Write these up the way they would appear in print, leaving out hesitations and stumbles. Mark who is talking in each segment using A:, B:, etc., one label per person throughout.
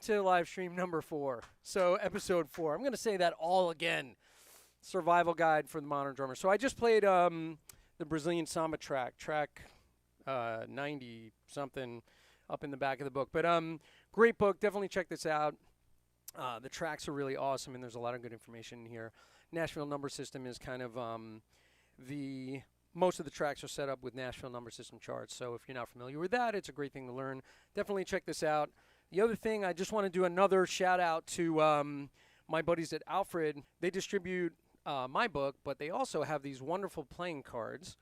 A: to live stream number 4. So episode 4. I'm going to say that all again. Survival guide for the modern drummer. So I just played the Brazilian samba track 90 something up in the back of the book. But great book. Definitely check this out. The tracks are really awesome, and there's a lot of good information in here. Nashville number system is kind of most of the tracks are set up with Nashville number system charts. So if you're not familiar with that, it's a great thing to learn. Definitely check this out. The other thing, I just want to do another shout out to my buddies at Alfred. They distribute my book, but they also have these wonderful playing cards.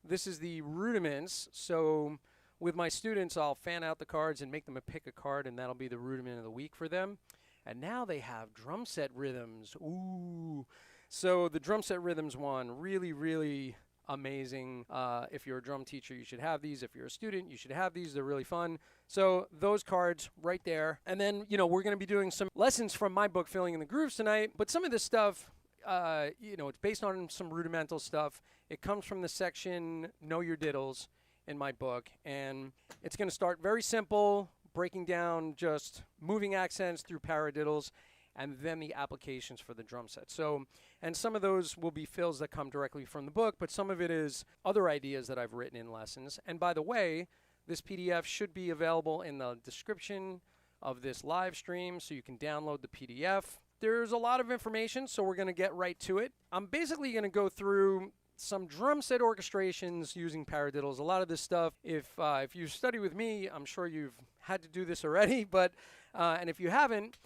A: This is the Rudiments. So with my students, I'll fan out the cards and make them pick a card, and that'll be the rudiment of the week for them. And now they have drum set rhythms. Ooh. So the drum set rhythms one, really, really amazing. If you're a drum teacher, you should have these. If you're a student, you should have these. They're really fun. So those cards right there. And then, we're going to be doing some lessons from my book, Filling in the Grooves, tonight. But some of this stuff, it's based on some rudimental stuff. It comes from the section Know Your Diddles in my book. And it's going to start very simple, breaking down just moving accents through paradiddles, and then the applications for the drum set. So, and some of those will be fills that come directly from the book, but some of it is other ideas that I've written in lessons. And by the way, this PDF should be available in the description of this live stream, so you can download the PDF. There's a lot of information, so we're going to get right to it. I'm basically going to go through some drum set orchestrations using paradiddles. A lot of this stuff, if you study with me, I'm sure you've had to do this already, but and if you haven't,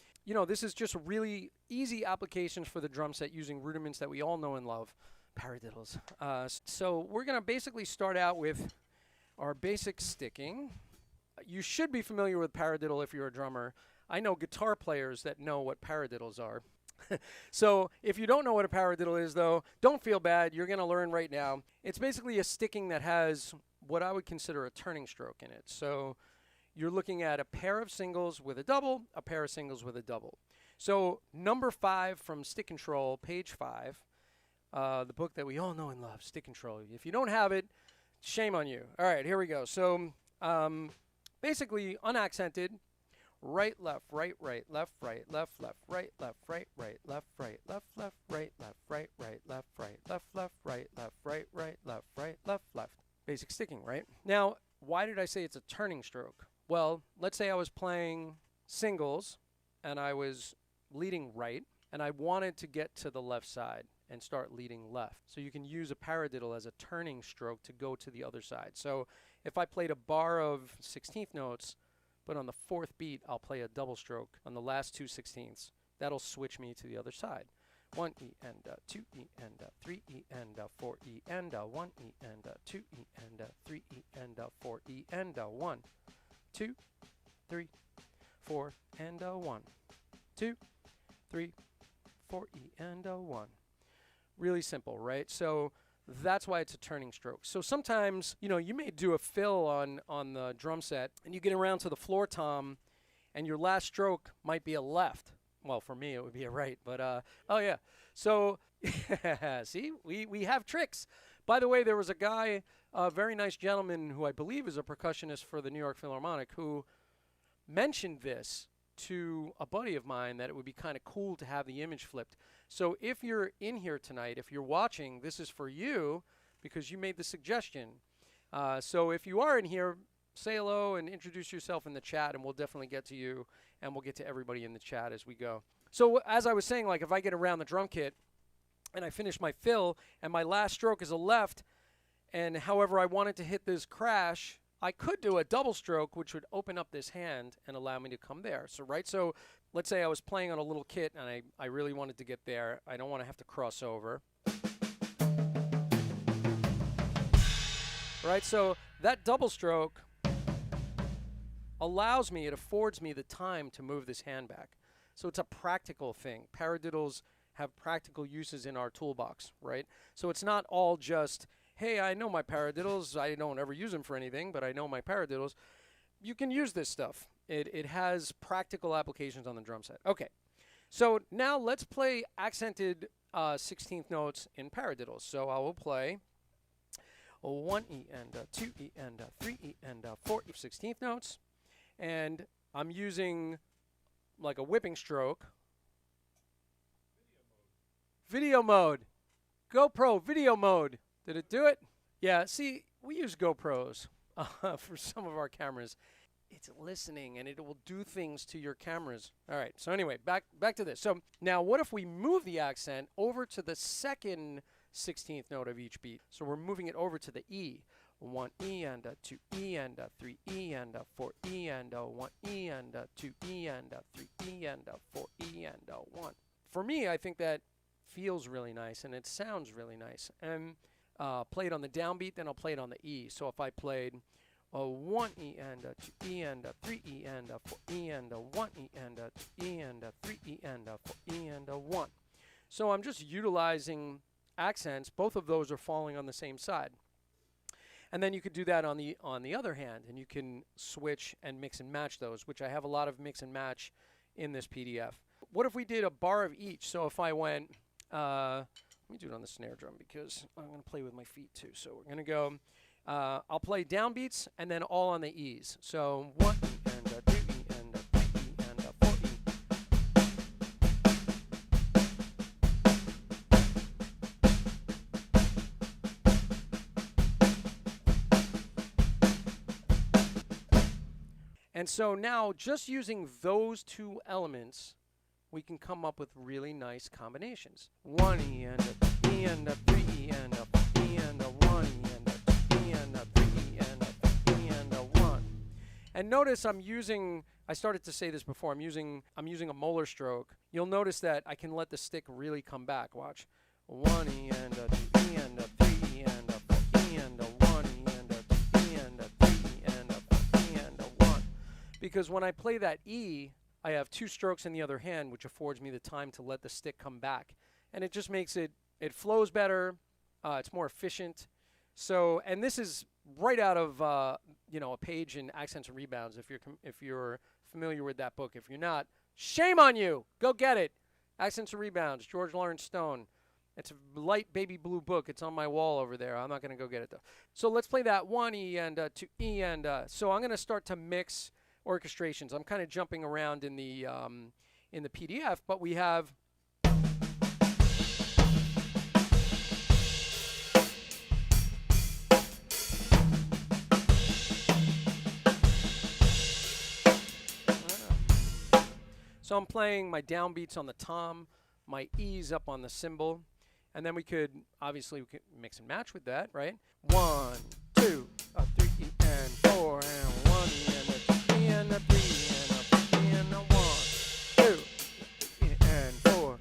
A: this is just really easy applications for the drum set using rudiments that we all know and love, paradiddles. So we're going to basically start out with our basic sticking. You should be familiar with paradiddle if you're a drummer. I know guitar players that know what paradiddles are. So if you don't know what a paradiddle is, though, don't feel bad. You're going to learn right now. It's basically a sticking that has what I would consider a turning stroke in it. So you're looking at a pair of singles with a double, a pair of singles with a double. So number 5 from Stick Control, page 5, the book that we all know and love, Stick Control. If you don't have it, shame on you. All right, here we go. So basically unaccented, right, left, right, right, left, right, left, left, right, left, right, right, left, right, left, left, right, left, right, right, left, right, left, left, right, left, right, right, left, right, left, left. Basic sticking, right? Now, why did I say it's a turning stroke? Well, let's say I was playing singles and I was leading right and I wanted to get to the left side and start leading left. So you can use a paradiddle as a turning stroke to go to the other side. So if I played a bar of 16th notes, but on the 4th beat, I'll play a double stroke on the last 2 16ths. That'll switch me to the other side. 1 E and 2 E and 3 E and 4 E and 1 E and 2 E and 3 E and 4 E and 1, 2, 3, 4 and 1, 2, 3, 4 E and 1. Really simple, right? So that's why it's a turning stroke. So sometimes, you may do a fill on the drum set and you get around to the floor tom and your last stroke might be a left. Well, for me, it would be a right, but, oh yeah. So, see, we have tricks. By the way, there was a guy, a very nice gentleman who I believe is a percussionist for the New York Philharmonic who mentioned this to a buddy of mine that it would be kind of cool to have the image flipped. So if you're in here tonight, if you're watching, this is for you because you made the suggestion. So if you are in here, say hello and introduce yourself in the chat and we'll definitely get to you and we'll get to everybody in the chat as we go. So as I was saying, like if I get around the drum kit and I finish my fill and my last stroke is a left and however I wanted to hit this crash, I could do a double stroke which would open up this hand and allow me to come there. So so let's say I was playing on a little kit and I really wanted to get there. I don't want to have to cross over. Right, so that double stroke allows me, it affords me the time to move this hand back. So it's a practical thing. Paradiddles have practical uses in our toolbox, right? So it's not all just, hey, I know my paradiddles. I don't ever use them for anything, but I know my paradiddles. You can use this stuff. It has practical applications on the drum set. Okay, so now let's play accented 16th notes in paradiddles. So I will play 1 E and 2 E and 3 E and 4 E 16th notes. And I'm using like a whipping stroke. Video mode. GoPro video mode. Did it do it? Yeah, see, we use GoPros for some of our cameras. It's listening, and it will do things to your cameras. All right, so anyway, back to this. So now what if we move the accent over to the second 16th note of each beat? So we're moving it over to the E. 1 E and a 2 E and a 3 E and a 4 E and a 1 E and a 2 E and a 3 E and a 4 E and a 1. For me, I think that feels really nice, and it sounds really nice. And play it on the downbeat, then I'll play it on the E. So if I played a 1 E and a 2 E and a 3 E and a 4 E and a 1 E and a 2 E and a 3 E and a 4 E and a 1. So I'm just utilizing accents. Both of those are falling on the same side. And then you could do that on the other hand, and you can switch and mix and match those, which I have a lot of mix and match in this PDF. What if we did a bar of each? So if I went, let me do it on the snare drum because I'm going to play with my feet too. So we're going to go, I'll play downbeats and then all on the E's. So 1 E and a 2 E and a 3 E and a 4 E. And so now just using those two elements, we can come up with really nice combinations. 1 E and a 2 E and a 3 E and a 4 E and a 1 E and a 2 E and a 3 E and a 4 E and a 1. And notice I'm using, I started to say this before, I'm using a molar stroke. You'll notice that I can let the stick really come back. Watch. 1 E and a 2 E and a 3 E and a 4 E and a 1 E and a 2 E and a 3 E and a 4 E and a 1. Because when I play that E, I have two strokes in the other hand, which affords me the time to let the stick come back. And it just makes it flows better, it's more efficient. So, and this is right out of, a page in Accents and Rebounds, if you're familiar with that book. If you're not, shame on you! Go get it! Accents and Rebounds, George Lawrence Stone. It's a light baby blue book. It's on my wall over there. I'm not going to go get it, though. So let's play that 1 E and 2 E and, so I'm going to start to mix orchestrations. I'm kind of jumping around in the PDF, but we have so I'm playing my downbeats on the tom, my E's up on the cymbal, and then we could mix and match with that, right? 1, 2, 3 E and 4 and 1 E and a 2 E and a 3 E and a 4 E and a 1, 2 E and 4,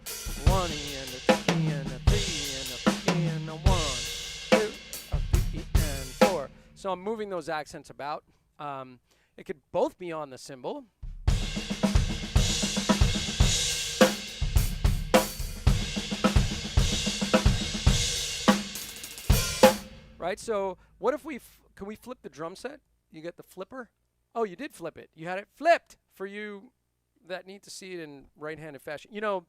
A: 1 E and a 2 E and a 3 E and a 4 E and a 1, 2 3 E and 4. So I'm moving those accents about. It could both be on the cymbal. Right, so what if can we flip the drum set? You get the flipper? Oh, you did flip it. You had it flipped for you that need to see it in right-handed fashion. You know,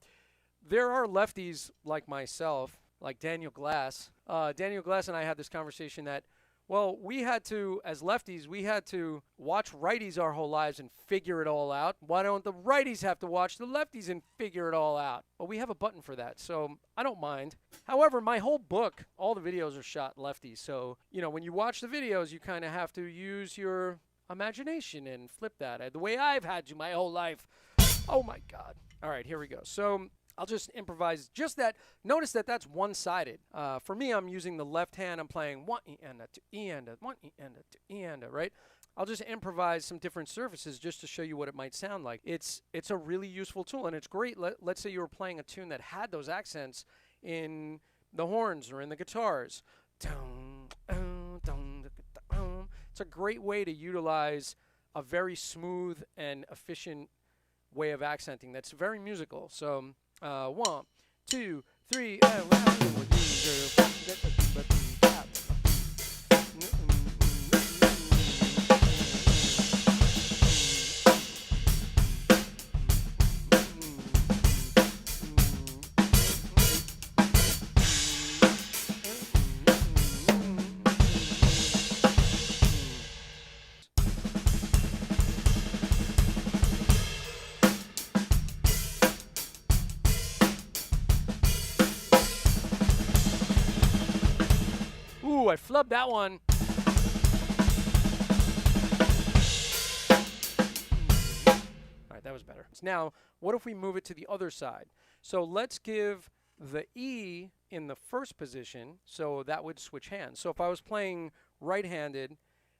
A: there are lefties like myself, like Daniel Glass. Daniel Glass and I had this conversation that, well, we had to, as lefties, we had to watch righties our whole lives and figure it all out. Why don't the righties have to watch the lefties and figure it all out? Well, we have a button for that, so I don't mind. However, my whole book, all the videos are shot lefties. So, you know, when you watch the videos, you kind of have to use your imagination and flip that. The way I've had to my whole life. Oh, my God. All right, here we go. So I'll just improvise just that. Notice that that's one-sided. For me, I'm using the left hand. I'm playing 1 E and a 2 E and a 1 E and a 2 E and a, right? I'll just improvise some different surfaces just to show you what it might sound like. It's a really useful tool, and it's great. Let's say you were playing a tune that had those accents in the horns or in the guitars. It's a great way to utilize a very smooth and efficient way of accenting that's very musical. So 1, 2, 3, and I flubbed that one. All right, that was better. So now, what if we move it to the other side? So let's give the E in the first position, so that would switch hands. So if I was playing right-handed,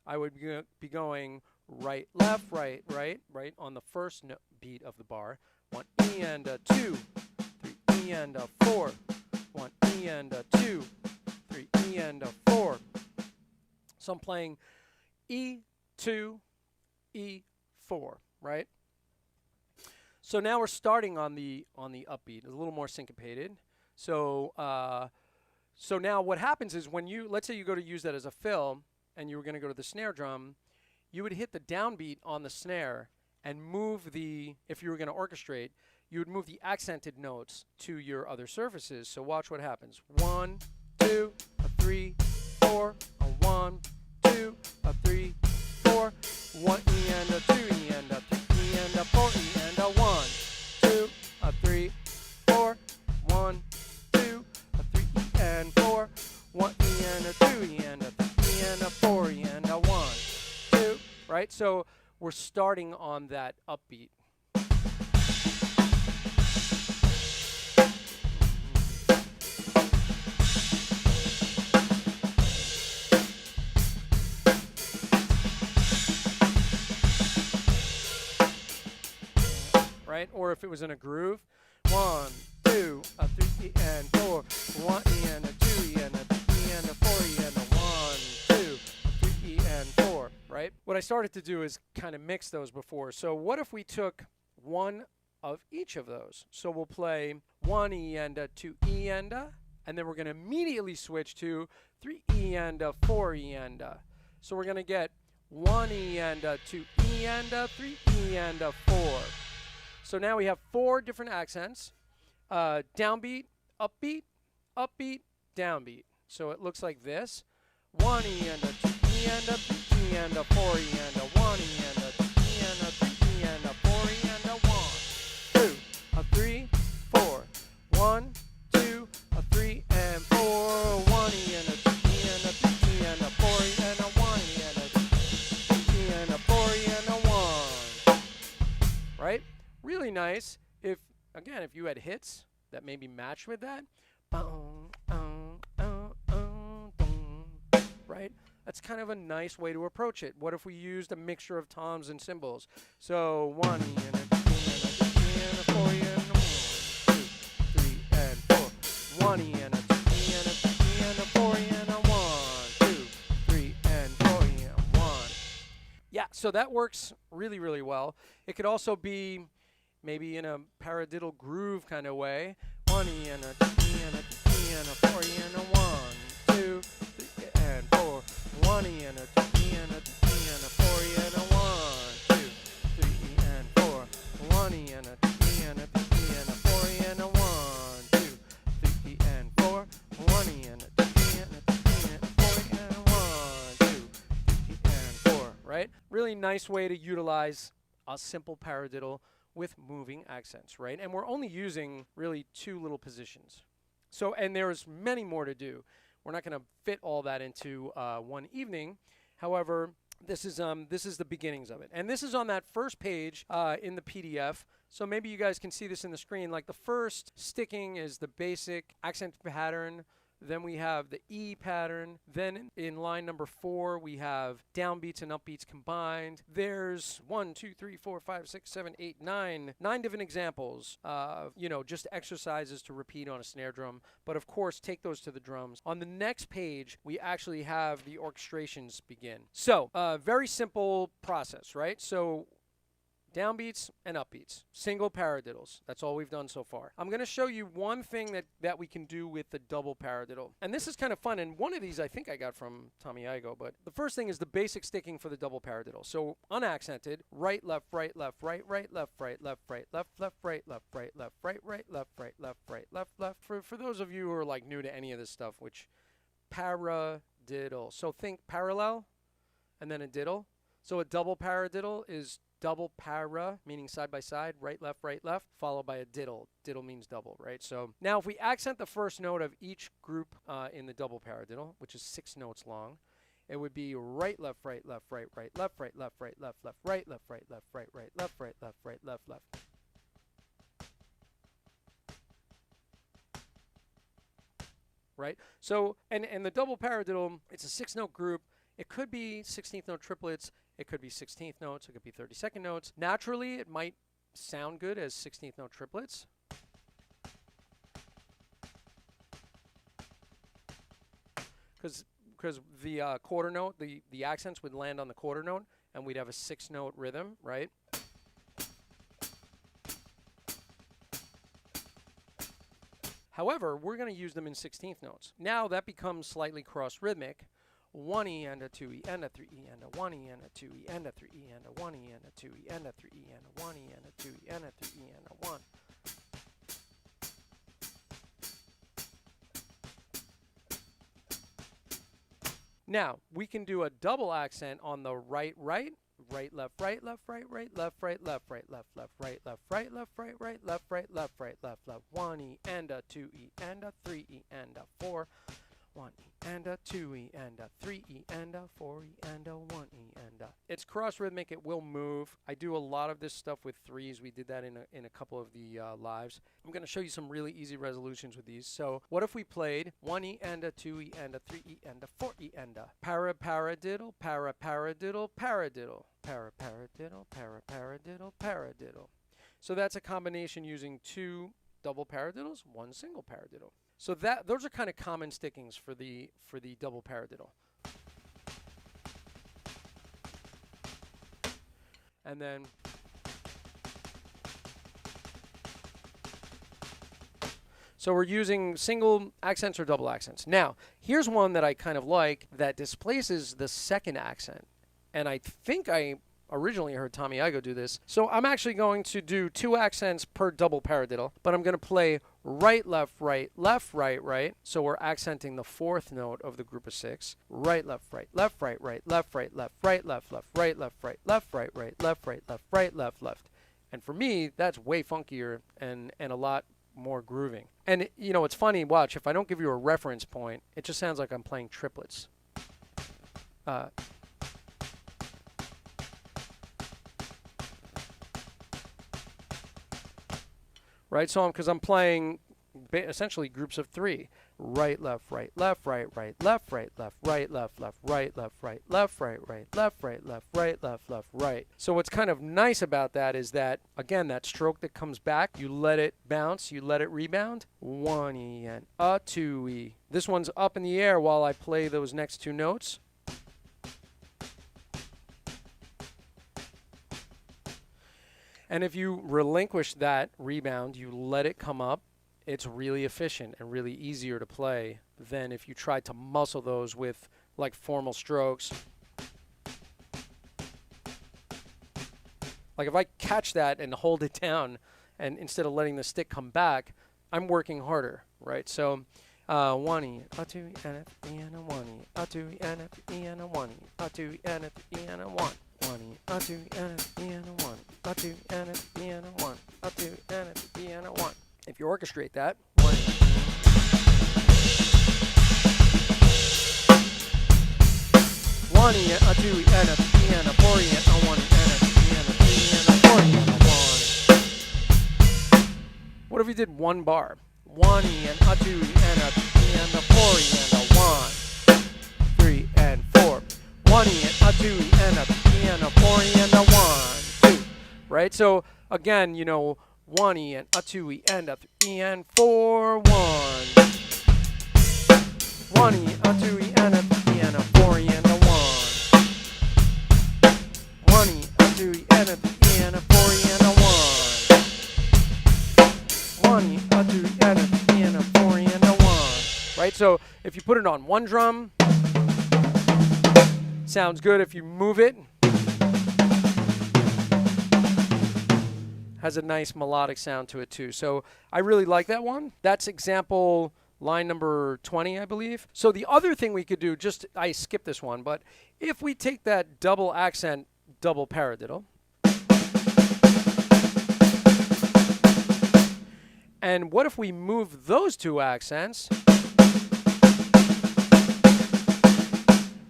A: I would be going right, left, right, right, right on the first beat of the bar. 1 E and a 2, 3 E and a 4, 1 E and a 2, 3 E and a 4. So I'm playing E, 2, E, 4, right? So now we're starting on the upbeat, a little more syncopated. So so now what happens is when you, let's say you go to use that as a fill, and you were going to go to the snare drum, you would hit the downbeat on the snare and move the, if you were going to orchestrate, you would move the accented notes to your other surfaces. So watch what happens. 1, 2, a 3, 4, a 1, 2, a 3, 4, 1 E and a 2 E and a 3 E and a 4 E and a 1, 2, a 3, 4, 1, 2, a 3 E and 4, 1 E and a 2 E and a 3 E and a 4 E and a 1, 2, right? So we're starting on that upbeat. Right? Or if it was in a groove, 1, 2, a 3 E and 4, 1 E and a 2 E and a 3 E and a 4 E and a 1, 2, a 3 E and 4, right? What I started to do is kind of mix those before. So what if we took one of each of those? So we'll play 1 E and a 2 E and a, and then we're going to immediately switch to 3 E and a 4 E and a. So we're going to get 1 E and a 2 E and a 3 E and a 4. So now we have 4 different accents, downbeat, upbeat, upbeat, downbeat. So it looks like this. 1 E and a 2 E and a 3 E and a 4 E and a 1 E and a 2 E and a 3 E and a 4 E and a 1, 2, a 3, 4. 1, 2, a 3 and 4. 1 E and a 2 E and a 3 E and a 4 E and a 1 E and a 2 E and a 4 E and a 1. Right? Really nice if, again, if you had hits that maybe match with that. Right? That's kind of a nice way to approach it. What if we used a mixture of toms and cymbals? So 1 E and a 2 E and a 3 E and a 4 E and a 1, 2, 3 and 4. 1 E and a 2 E and a 3 E and a 4 E and a 1, 2, 3 and 4 E and 1. Yeah, so that works really, really well. It could also be maybe in a paradiddle groove kind of way. 1 E and a 2 E and a 3 E and a 4 E and a 1, 2, 3 and 4. 1 E and a 2 E and a 3 E and a 4 E and a 1, 2, 3 E and 4. 1 E and a 2 E and a 3 E and a 4 E and a 1, 2, 3 E and 4. 1 E and a 2 E and a 3 E and a 4 E and a 1, 2, 3 E and 4. Right? Really nice way to utilize a simple paradiddle with moving accents, right? And we're only using really 2 little positions. So, and there's many more to do. We're not going to fit all that into one evening. However, this is the beginnings of it. And this is on that first page in the PDF. So maybe you guys can see this in the screen. Like the first sticking is the basic accent pattern. Then we have the E pattern. Then in line number 4, we have downbeats and upbeats combined. There's 1, 2, 3, 4, 5, 6, 7, 8, 9 different examples of, just exercises to repeat on a snare drum. But of course, take those to the drums. On the next page, we actually have the orchestrations begin. So, very simple process, right? So, downbeats and upbeats, single paradiddles. That's all we've done so far. I'm going to show you one thing that we can do with the double paradiddle. And this is kind of fun. And one of these I think I got from Tommy Igo. But the first thing is the basic sticking for the double paradiddle. So unaccented, right, left, right, left, right, right, left, right, left, right, left, left, right, left, right, left, right, right, left, right, left, right, left, left. For those of you who are like new to any of this stuff, which paradiddle. So think parallel and then a diddle. So a double paradiddle is double para, meaning side by side, right, left, followed by a diddle. Diddle means double, right? So now if we accent the first note of each group in the double paradiddle, which is 6 notes long, it would be right, left, right, left, right, right, left, right, left, right, left, left, right, left, right, left, right, right, left, right, left, right, left, left. Right? So, and the double paradiddle, it's a 6-note group. It could be 16th note triplets. It could be 16th notes. It could be 32nd notes. Naturally, it might sound good as 16th note triplets. Because the quarter note, the accents would land on the quarter note, and we'd have a 6-note rhythm, right? However, we're going to use them in 16th notes. Now that becomes slightly cross-rhythmic. 1E and a 2E and a 3E and a 1E and a 2E and a 3E and a 1E and a 2E and a 3E and a 1E and a 2E and a 3E and a 1. Now, we can do a double accent on the right, right, right, left, right, left, right, right, left, right, left, right, left, left, right, left, right, left, right, right, left, right, left, right, left, left, 1E and a 2E and a 3E and a 4. 1E and a 2E and a 3E and a 4E and a 1E and a. It's cross-rhythmic. It will move. I do a lot of this stuff with threes. We did that in a couple of the lives. I'm going to show you some really easy resolutions with these. So what if we played 1E and a 2E and a 3E and a 4E and a paradiddle, paradiddle, paradiddle, paradiddle, paradiddle, paradiddle. So that's a combination using 2 double paradiddles, 1 single paradiddle. So those are kind of common stickings for the double paradiddle. And then so we're using single accents or double accents. Now, here's one that I kind of like that displaces the second accent. And I think I originally heard Tommy Igoe do this. So I'm actually going to do 2 accents per double paradiddle, but I'm going to play right, left, right, left, right, right. So we're accenting the 4th note of the group of 6. Right, left, right, left, right, right, left, right, left, right, left, left, right, left, right, left, right, right, left, right, left, right, left, left. And for me, that's way funkier and a lot more grooving. And you know, it's funny, watch, if I don't give you a reference point, it just sounds like I'm playing triplets. Right, so because I'm playing essentially groups of 3. Right, left, right, left, right, right, left, right, left, right, left, left, right, left, right, left, right, right, left, right, left, right, left, left, right. So what's kind of nice about that is that, again, that stroke that comes back, you let it bounce, you let it rebound. 1E and a 2E. This one's up in the air while I play those next 2 notes. And if you relinquish that rebound, you let it come up, it's really efficient and really easier to play than if you tried to muscle those with like formal strokes. Like if I catch that and hold it down and instead of letting the stick come back, I'm working harder, right? So 1E, a 2E, and a 3E, and a 1E, a 2E, and a 3E, and a 1E, a 2E, and a 3E, and a 1. 1E, a 2E, and a 3E, and a 1, a 2E, and a 3E, and a 1, a 2E, and a 3E, and a 1. If you orchestrate that, 1E. 1E, a 2E, and a 3E, and a 4E, and a 1E, and a 3E, and a 3E, and a 4E, and a 1. What if we did 1 bar? 1E, and a 2E, and a 3E, and a 4E, and a 1, 3, and 4. 1E, and a 2E, and a 3E, and a 4E, and a 1, 2. Right? So, again, you know, 1E, and a 2E, and a 3E, and 4, 1. 1E, a 2E, and a 3E, and a 4E, and a 1. 1E, a 2E, and a 3E, and a 4E, and a 1. 1E, a 2E, and a 3E, and a 4E, and a 1. Right? So, if you put it on one drum, sounds good. If you move it, has a nice melodic sound to it too. So I really like that one. That's example line number 20, I believe. So the other thing we could do, I skipped this one, but if we take that double accent, double paradiddle, And what if we move those two accents?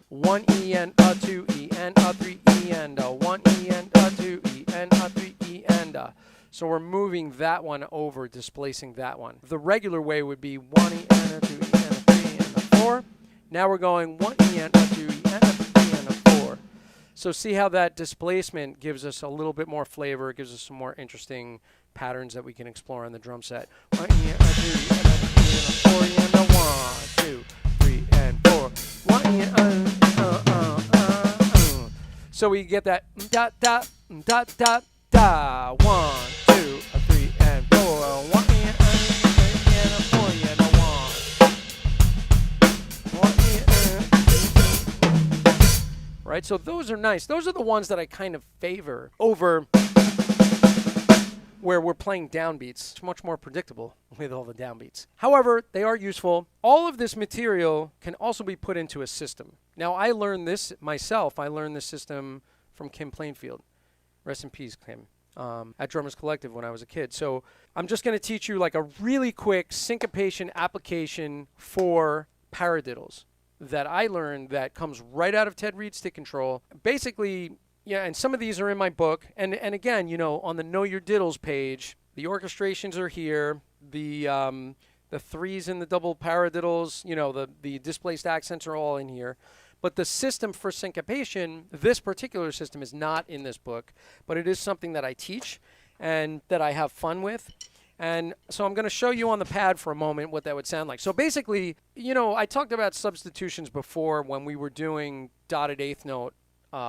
A: 1 E and a 2 E and a 3 E and a 1 E and a 2 E and a 3 E and a. So we're moving that one over, displacing that one. The regular way would be 1 E and a 2 E and a 3 and a 4. Now we're going 1 E and a 2 E and a 3 and a 4. So see how that displacement gives us a little bit more flavor, gives us some more interesting patterns that we can explore on the drum set. 1 E and a 2 E and a 3 and a 4 E and a 1, 2, 3 and 4. 1 E and a So we get that da da da da da. 1, 2, 3 and 4. 1 and a 4 and a 1. Right, so those are nice. Those are the ones that I kind of favor over where we're playing downbeats. It's much more predictable with all the downbeats. However, they are useful. All of this material can also be put into a system. Now, I learned this myself. I learned this system from Kim Plainfield. Rest in peace, Kim. At Drummers Collective when I was a kid. So I'm just going to teach you like a really quick syncopation application for paradiddles that I learned that comes right out of Ted Reed's Stick Control. Basically, yeah, and some of these are in my book. And again, you know, on the Know Your Diddles page, the orchestrations are here. The threes and the double paradiddles, you know, the displaced accents are all in here. But the system for syncopation, this particular system is not in this book, but it is something that I teach and that I have fun with. And so I'm going to show you on the pad for a moment what that would sound like. So basically, you know, I talked about substitutions before when we were doing dotted eighth note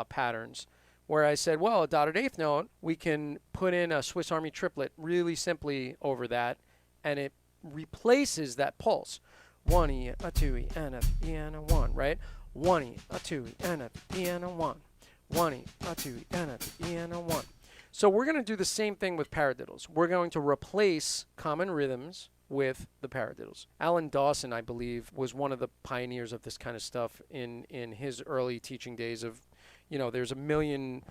A: patterns, where I said, well, a dotted eighth note, we can put in a Swiss Army triplet really simply over that, and it replaces that pulse. 1 E, a 2 E, and a 3 and a 1, right? 1 E, a 2 E, and a 3 and a 1. 1 E, a 2 E, and a 3 and a 1. So we're going to do the same thing with paradiddles. We're going to replace common rhythms with the paradiddles. Alan Dawson, I believe, was one of the pioneers of this kind of stuff in his early teaching days of, you know, there's a million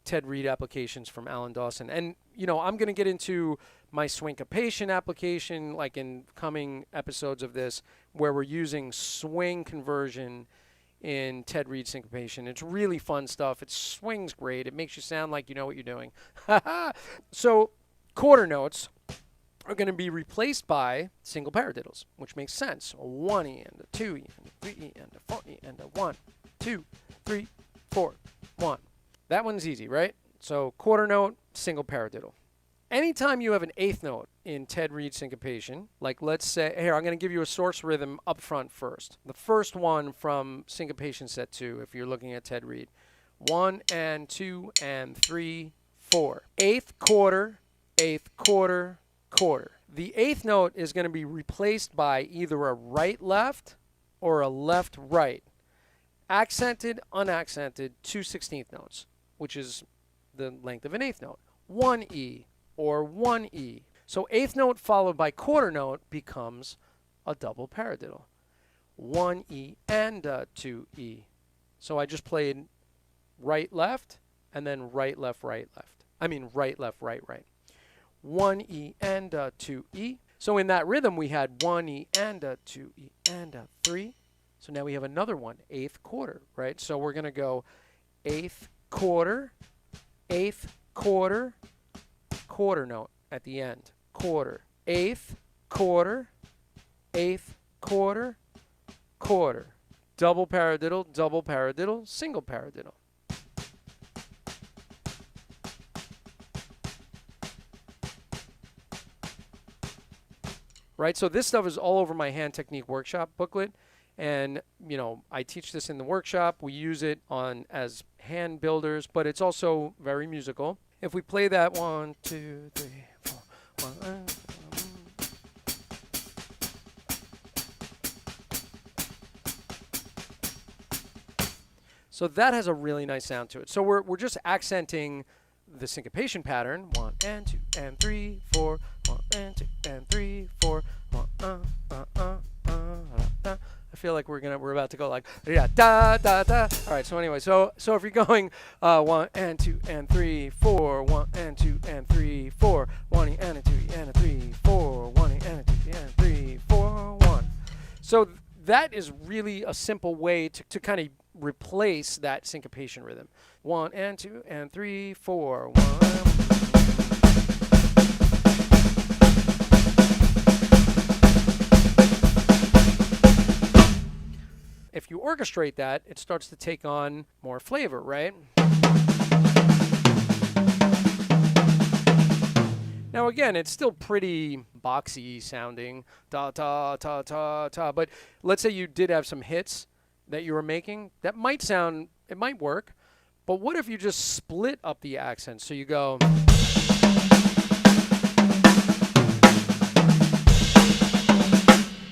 A: Ted Reed applications from Alan Dawson. And, you know, I'm going to get into my swinkopation application, like in coming episodes of this, where we're using swing conversion in Ted Reed syncopation. It's really fun stuff. It swings great. It makes you sound like you know what you're doing. So quarter notes are going to be replaced by single paradiddles, which makes sense. A 1 E and a 2 E and a 3 E and a 4 E and a 1, 2, 3, 4, 1. That one's easy, right? So quarter note, single paradiddle. Anytime you have an eighth note in Ted Reed syncopation, like let's say, here, I'm going to give you a source rhythm up front first. The first one from syncopation set 2, if you're looking at Ted Reed. 1 and 2 and 3, 4. Eighth quarter, quarter. The eighth note is going to be replaced by either a right-left or a left-right. Accented, unaccented, 2/16 notes, which is the length of an eighth note. 1 E or 1 E. So eighth note followed by quarter note becomes a double paradiddle. 1 E and a 2 E. So I just played right, left, and then right, left, right, left. I mean right, left, right, right. 1 E and a 2 E. So in that rhythm we had 1 E and a 2 E and a 3. So now we have another one, eighth quarter, right? So we're going to go eighth quarter, quarter note at the end. Quarter. Eighth quarter, quarter. Double paradiddle, single paradiddle. Right? So this stuff is all over my hand technique workshop booklet. And, you know, I teach this in the workshop. We use it as hand builders, but it's also very musical. If we play that 1, 2, 3, 4, 1. So that has a really nice sound to it. So we're just accenting the syncopation pattern. 1 and 2 and 3, 4. 1 and 2 and 3, 4. 1, I feel like we're about to go like da da da. All right. So anyway, so if you're going 1 and 2 and 3, 4. 1 and 2 and 3, 4. 1 E and a 2 E and a 3, 4. 1 So that is really a simple way to kind of replace that syncopation rhythm. 1 and 2 and 3, 4, 1. If you orchestrate that, it starts to take on more flavor, right? Now again, it's still pretty boxy sounding, ta ta ta ta ta. But let's say you did have some hits that you were making. That might sound, it might work. But what if you just split up the accents? So you go.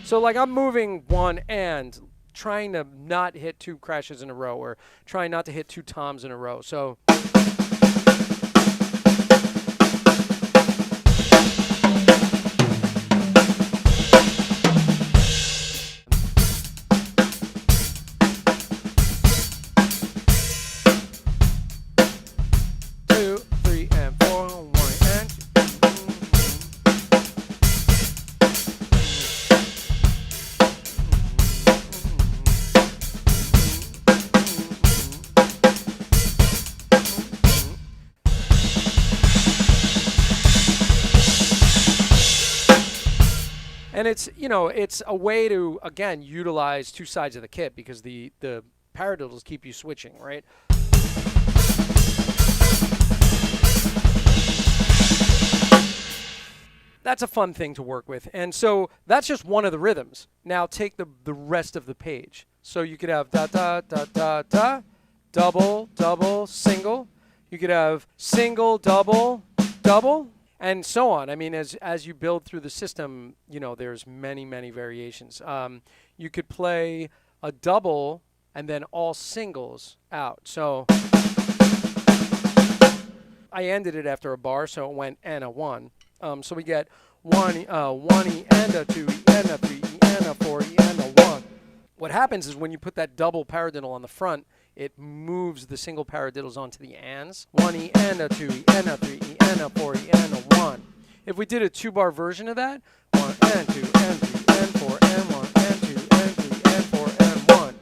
A: So like I'm moving 1 and trying to not hit 2 crashes in a row, or trying not to hit 2 toms in a row. So and it's, you know, it's a way to, again, utilize 2 sides of the kit, because the paradiddles keep you switching, right? That's a fun thing to work with. And so that's just one of the rhythms. Now take the rest of the page. So you could have da da da da da, double, double, single. You could have single, double, double, and so on. I mean, as you build through the system, you know, there's many, many variations. You could play a double and then all singles out. So I ended it after a bar, so it went and a 1. So we get 1 E and a 2 E and a 3 E and a 4 E and a 1. What happens is when you put that double paradiddle on the front, it moves the single paradiddles onto the ands. 1 E and a 2 E and a 3 E and a 4 E and a 1. If we did a 2-bar version of that, 1 and 2 and 3 and 4 and 1 and 2 and 3 and 4 and 1.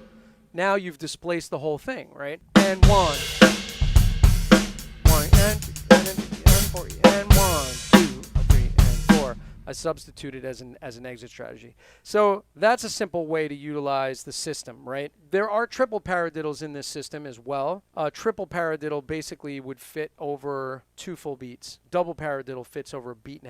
A: Now you've displaced the whole thing, right? And 1. 1 and 2 and 3 and 4 and 1, 2, 3 and 4. I substituted as an exit strategy. So that's a simple way to utilize the system, right? There are triple paradiddles in this system as well. A triple paradiddle basically would fit over 2 full beats. Double paradiddle fits over 1.5 beats,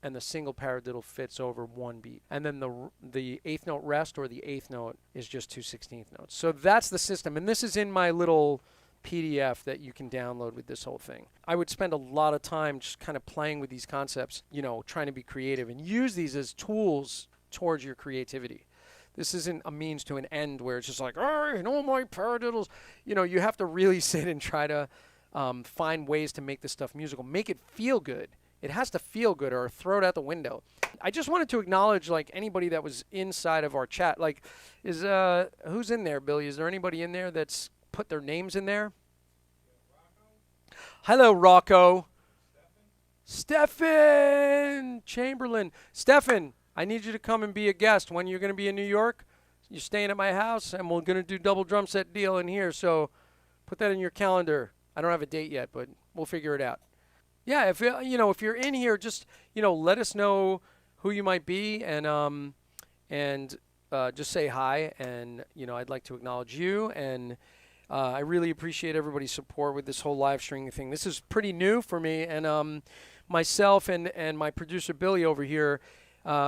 A: and the single paradiddle fits over 1 beat. And then the 8th note rest, or the 8th note, is just 2 16th notes. So that's the system, and this is in my little PDF that you can download with this whole thing. I would spend a lot of time just kind of playing with these concepts, you know, trying to be creative and use these as tools towards your creativity. This isn't a means to an end where it's just like, oh, you know, my paradiddles. You know, you have to really sit and try to find ways to make this stuff musical. Make it feel good. It has to feel good, or throw it out the window. I just wanted to acknowledge, like, anybody that was inside of our chat. Like, who's in there, Billy? Is there anybody in there that's put their names in there? Hello, Rocco. Stefan Chamberlain. Stefan, I need you to come and be a guest. When you're going to be in New York, you're staying at my house, and we're going to do double drum set deal in here. So put that in your calendar. I don't have a date yet, but we'll figure it out. Yeah, if you're in here, just, you know, let us know who you might be, and just say hi, and, you know, I'd like to acknowledge you, and I really appreciate everybody's support with this whole live streaming thing. This is pretty new for me, and myself and my producer Billy over here,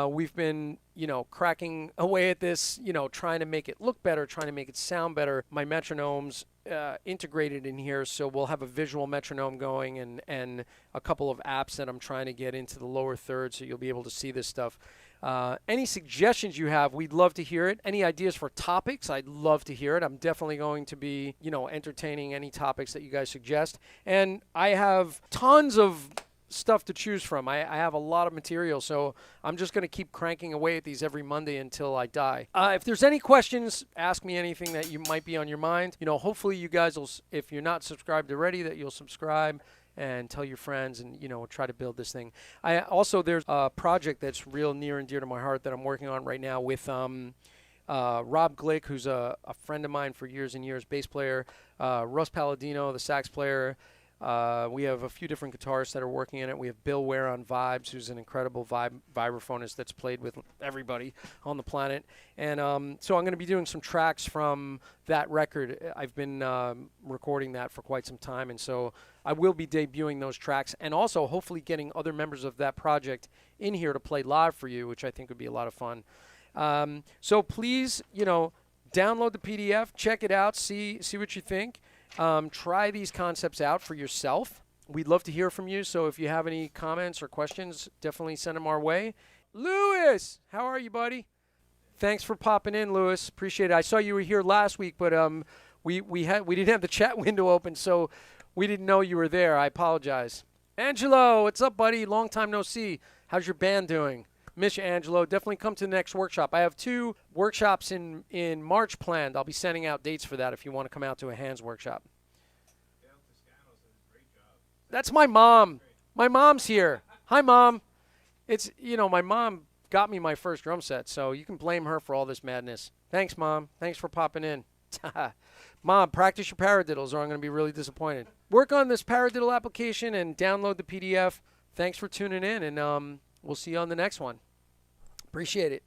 A: we've been, you know, cracking away at this, you know, trying to make it look better, trying to make it sound better. My metronome's integrated in here, so we'll have a visual metronome going, and a couple of apps that I'm trying to get into the lower third, so you'll be able to see this stuff. Any suggestions you have, we'd love to hear it. Any ideas for topics, I'd love to hear it. I'm definitely going to be, you know, entertaining any topics that you guys suggest. And I have tons of stuff to choose from. I have a lot of material, so I'm just going to keep cranking away at these every Monday until I die. If there's any questions, ask me anything that you might be on your mind. You know, hopefully you guys will, if you're not subscribed already, that you'll subscribe and tell your friends, and, you know, try to build this thing. There's a project that's real near and dear to my heart that I'm working on right now with Rob Glick, who's a friend of mine for years and years, bass player. Russ Palladino, the sax player. We have a few different guitarists that are working in it. We have Bill Ware on vibes, who's an incredible vibraphonist that's played with everybody on the planet. And so I'm going to be doing some tracks from that record. I've been recording that for quite some time, and so I will be debuting those tracks and also hopefully getting other members of that project in here to play live for you, which I think would be a lot of fun. So please, download the PDF, check it out, see what you think. Try these concepts out for yourself. We'd love to hear from you, so if you have any comments or questions, definitely send them our way. Lewis, how are you, buddy? Thanks for popping in, Lewis. Appreciate it. I saw you were here last week, but we didn't have the chat window open, so we didn't know you were there. I apologize. Angelo, what's up, buddy? Long time no see. How's your band doing? Miss you, Angelo. Definitely come to the next workshop. I have 2 workshops in March planned. I'll be sending out dates for that if you want to come out to a hands workshop.
B: Toscano says great job.
A: That's my mom. My mom's here. Hi, Mom. It's, my mom got me my first drum set, so you can blame her for all this madness. Thanks, Mom. Thanks for popping in. Mom, practice your paradiddles or I'm going to be really disappointed. Work on this paradiddle application and download the PDF. Thanks for tuning in, and we'll see you on the next one. Appreciate it.